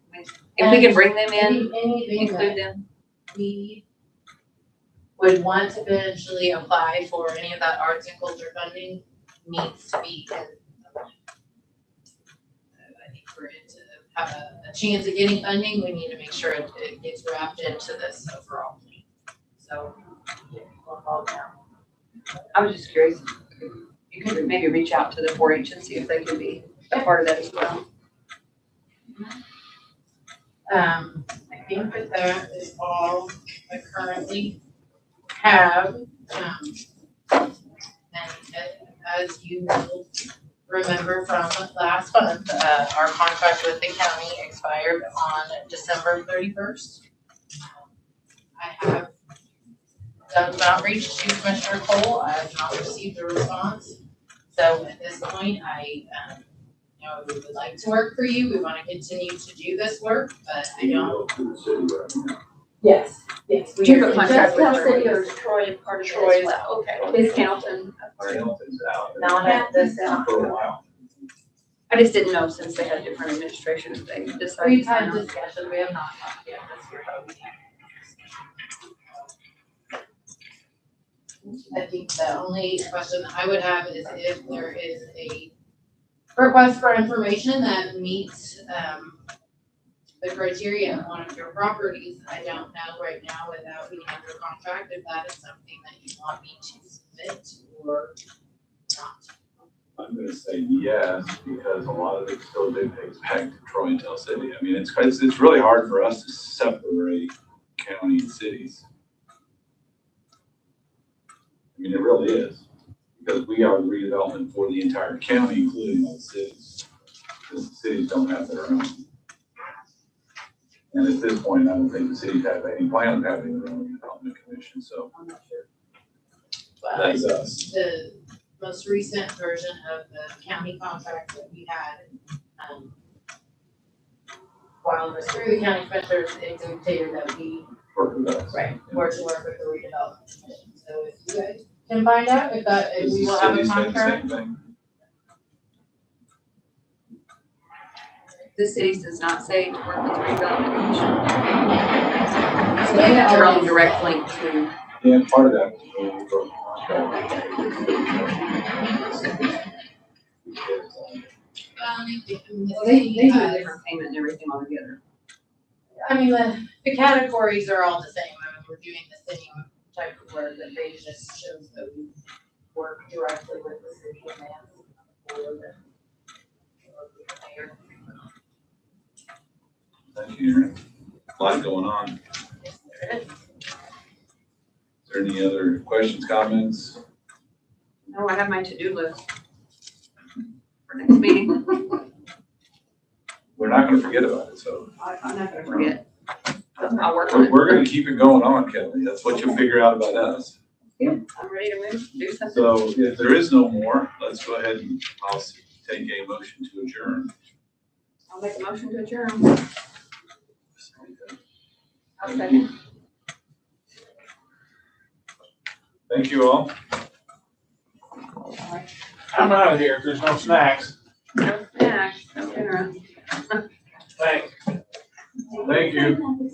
if we can bring them in, anything include that them. we would want to eventually apply for any of that arts and culture funding needs to be in the plan. I think for it to have a chance of getting funding, we need to make sure it gets wrapped into this overall plan. So I was just curious. You could maybe reach out to the 4-H and see if they could be a part of that as well. I think that is all I currently have. And as you will remember from last month, our contract with the county expired on December 31st. I have done some outreach to Commissioner Cole. I have not received a response. So at this point, we would like to work for you. We want to continue to do this work, but I don't. Yes. Do you have a contract with Just her? tell City or is Troy part of it Troy as well? okay. Is Hamilton a part of it? Not this out. For a while. I just didn't know since they had different administrations, they decided. We've had discussion, we have not talked yet this year, but we can. I think the only question I would have is if there is a request for information that meets, the criteria of one of your properties. I don't know right now without being under contract if that is something that you want me to submit or not. I'm gonna say yes, because a lot of it still dictates back to Troy and Tell City. I mean, it's really hard for us to separate county and cities. I mean, it really is, because we are redevelopment for the entire county, including all the cities. Because the cities don't have their own. And at this point, I don't think the cities have any plan of having their own redevelopment commission, so I'm not sure. that's us. The most recent version of the county contract that we had, while it was through the county commissioners, it dictated that we Work with us. were to work with the redevelopment commission. So if you guys can find out if Does we the will have a city say the contract. same thing? The cities does not say to work with the redevelopment commission. So So they have their own always- direct link to. Yeah, part of that. They do a different payment and everything altogether. I mean, the categories are all the same. I mean, we're doing the same type of work, that they just shows that we work directly with the city of Mansfield or the mayor. Thank you, Aaron. A lot going on. Yes, there is. Is there any other questions, comments? Oh, I have my to-do list for next meeting. We're not gonna forget about it, so. I'm not gonna forget. I'll work on We're, it. we're gonna keep it going on, Kelly. That's what you'll figure out about us. I'm ready to move, do something. So if there is no more, let's go ahead and I'll take a motion to adjourn. I'll make a motion to adjourn. I'll second. Thank you all. I'm out of here if there's no snacks. No snacks, no dinner. Thanks. Thank you.